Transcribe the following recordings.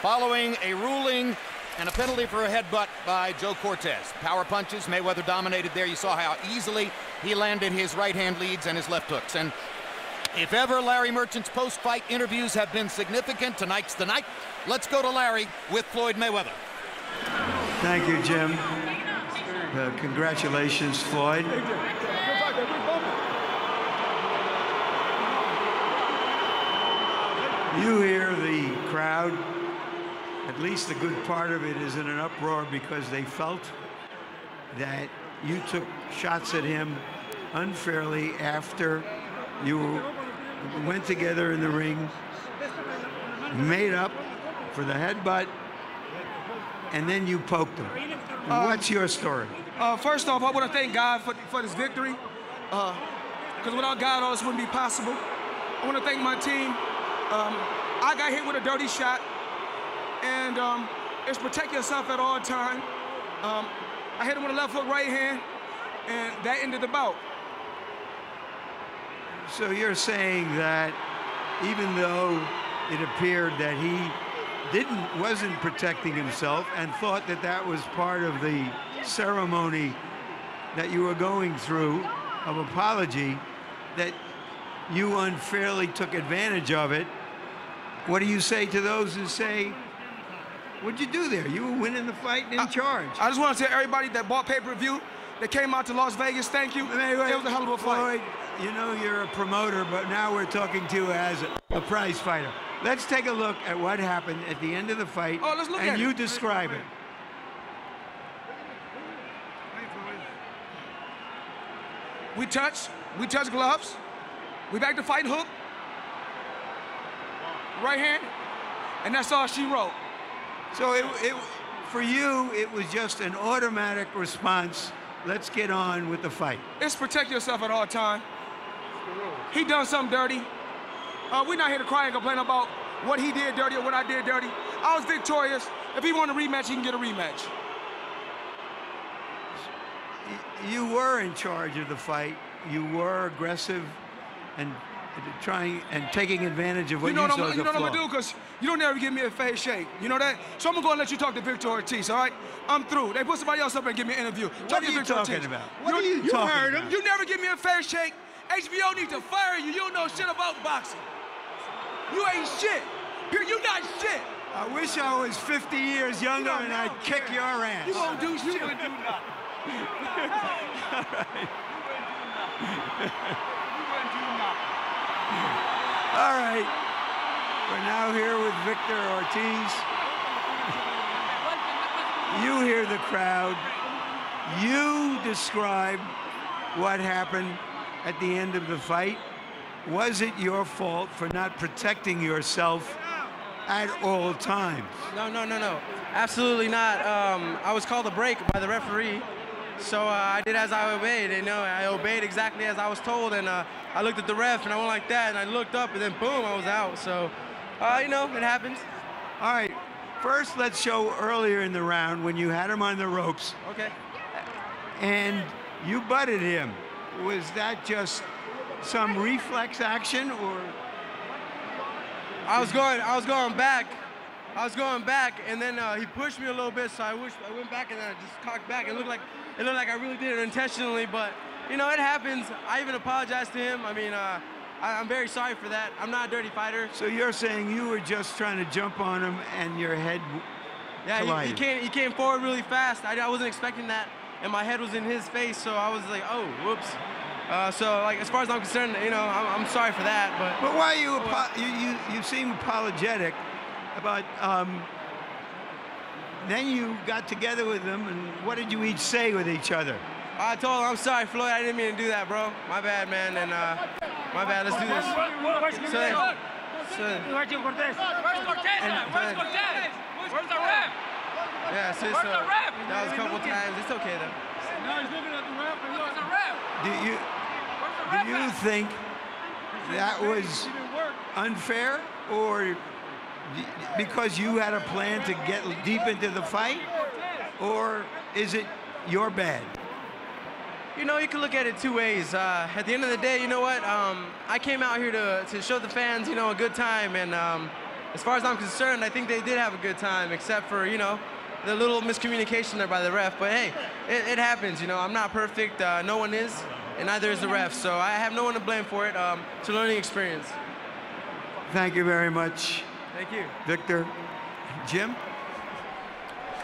Following a ruling and a penalty for a headbutt by Joe Cortez. Power punches, Mayweather dominated there. You saw how easily he landed his right-hand leads and his left hooks. And if ever Larry Merchant's post-fight interviews have been significant, tonight's the night. Let's go to Larry with Floyd Mayweather. Thank you, Jim. Congratulations, Floyd. You hear the crowd, at least the good part of it is in an uproar because they felt that you took shots at him unfairly after you went together in the ring, made up for the headbutt, and then you poked him. What's your story? First off, I want to thank God for this victory, because without God, all this wouldn't be possible. I want to thank my team. I got hit with a dirty shot, and it's protect yourself at all times. I hit him with a left hook right hand, and that ended the bout. So you're saying that even though it appeared that he wasn't protecting himself and thought that that was part of the ceremony that you were going through of apology, that you unfairly took advantage of it. What do you say to those who say, what'd you do there? You were winning the fight and in charge. I just want to tell everybody that bought pay-per-view, that came out to Las Vegas, thank you. Anyway, it was a hell of a fight. Floyd, you know you're a promoter, but now we're talking to you as a prize fighter. Let's take a look at what happened at the end of the fight, let's look at and you it. describe it. We touched gloves. We back to fight hook. Right hand, and that's all she wrote. So for you, it was just an automatic response. Let's get on with the fight. It's protect yourself at all time. He done something dirty. We're not here to cry and complain about what he did dirty or what I did dirty. I was victorious. If he want a rematch, he can get a rematch. You were in charge of the fight. You were aggressive and trying and taking advantage of what you saw as a flaw. You know what I'm gonna do? Because you don't ever give me a fair shake. You know that? So I'm gonna go and let you talk to Victor Ortiz, all right? I'm through. They put somebody else up and give me an interview. What are you talking about? What are you talking about? You never give me a fair shake. HBO needs to fire you. You don't know shit about boxing. You ain't shit. You not shit. I wish I was 50 years younger and I'd kick your ass. You won't do shit. You wouldn't do nothing. All right. All right, we're now here with Victor Ortiz. You hear the crowd. You describe what happened at the end of the fight. Was it your fault for not protecting yourself at all times? No. Absolutely not. I was called a break by the referee. So I did as I obeyed, I obeyed exactly as I was told, and I looked at the ref, and I went like that, and I looked up, and then boom, I was out. So, it happens. All right, first let's show earlier in the round when you had him on the ropes. Okay. And you butted him. Was that just some reflex action, or? I was going back. And then he pushed me a little bit, so I went back and I just cocked back. It looked like I really did it intentionally, but it happens. I even apologized to him. I mean, I'm very sorry for that. I'm not a dirty fighter. So you're saying you were just trying to jump on him and your head collided? He came forward really fast. I wasn't expecting that, and my head was in his face, so I was like, oh, whoops. So as far as I'm concerned, I'm sorry for that. But why you seem apologetic about, then you got together with them, and what did you each say with each other? I told him, I'm sorry, Floyd, I didn't mean to do that, bro. My bad, man, and my bad, let's do this. Where's Cortez? Where's Cortez? Where's the ref? Yeah, so Where's the ref? That was a couple times. It's okay, though. No, he's looking at the ref, and where's the ref? Do you think that was unfair, or because you had a plan to get deep into the fight, or is it your bad? You can look at it two ways. At the end of the day, you know what? I came out here to show the fans, a good time, and as far as I'm concerned, I think they did have a good time, except for, you know, the little miscommunication there by the ref. But hey, it happens, you know. I'm not perfect. No one is, and neither is the ref. So I have no one to blame for it. It's a learning experience. Thank you very much. Thank you. Victor. Jim?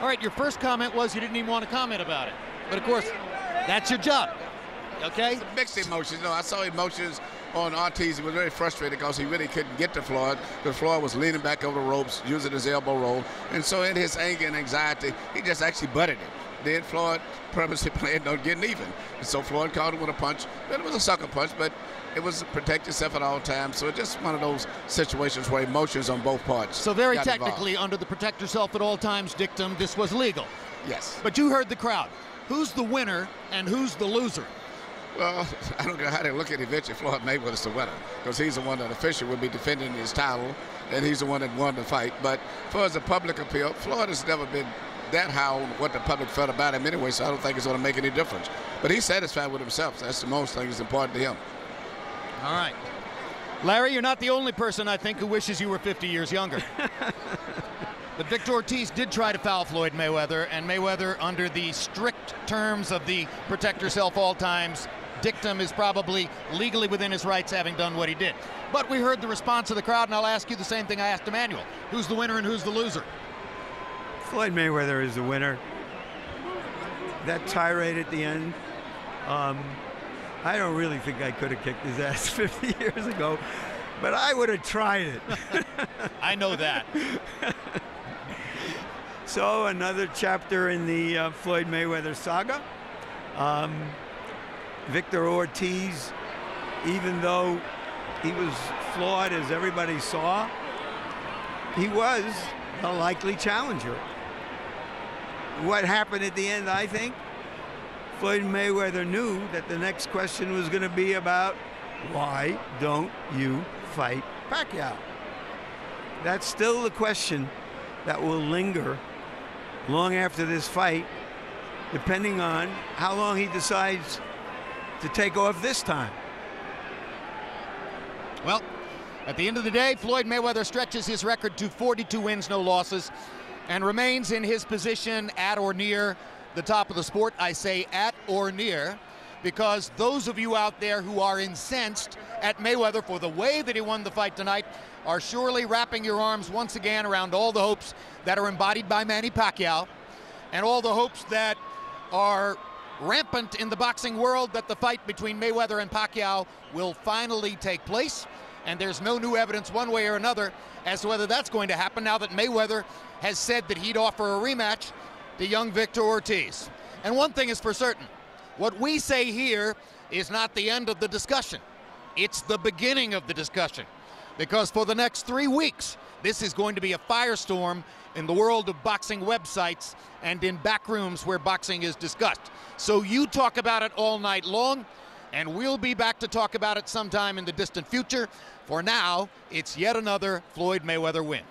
All right, your first comment was you didn't even want to comment about it. But of course, that's your job, okay? It's mixed emotions. You know, I saw emotions on Ortiz. He was very frustrated because he really couldn't get to Floyd, because Floyd was leaning back over the ropes, using his elbow roll. And so in his anger and anxiety, he just actually butted it. Then Floyd purposely planned on getting even. And so Floyd caught him with a punch. But it was a sucker punch, but it was protect yourself at all times. So it's just one of those situations where emotions on both parts. So very got technically, involved. under the protect yourself at all times dictum, this was legal. Yes. But you heard the crowd. Who's the winner and who's the loser? Well, I don't know how they look at it. Eventually Floyd Mayweather's the winner, because he's the one that officially will be defending his title, and he's the one that won the fight. But as far as the public appeal, Floyd has never been that high on what the public felt about him anyway, so I don't think it's going to make any difference. But he's satisfied with himself. That's the most thing that's important to him. All right. Larry, you're not the only person, I think, who wishes you were 50 years younger. But Victor Ortiz did try to foul Floyd Mayweather, and Mayweather, under the strict terms of the protect yourself all times dictum, is probably legally within his rights, having done what he did. But we heard the response of the crowd, and I'll ask you the same thing I asked Emmanuel. Who's the winner and who's the loser? Floyd Mayweather is the winner. That tirade at the end, I don't really think I could have kicked his ass 50 years ago, but I would have tried it. I know that. So another chapter in the Floyd Mayweather saga. Victor Ortiz, even though he was flawed, as everybody saw, he was a likely challenger. What happened at the end, I think, Floyd Mayweather knew that the next question was going to be about, why don't you fight Pacquiao? That's still the question that will linger long after this fight, depending on how long he decides to take off this time. Well, at the end of the day, Floyd Mayweather stretches his record to 42 wins, no losses, and remains in his position at or near the top of the sport. I say at or near, because those of you out there who are incensed at Mayweather for the way that he won the fight tonight are surely wrapping your arms once again around all the hopes that are embodied by Manny Pacquiao, and all the hopes that are rampant in the boxing world that the fight between Mayweather and Pacquiao will finally take place. And there's no new evidence one way or another as to whether that's going to happen, now that Mayweather has said that he'd offer a rematch to young Victor Ortiz. And one thing is for certain, what we say here is not the end of the discussion. It's the beginning of the discussion. Because for the next 3 weeks, this is going to be a firestorm in the world of boxing websites and in back rooms where boxing is discussed. So you talk about it all night long, and we'll be back to talk about it sometime in the distant future. For now, it's yet another Floyd Mayweather win.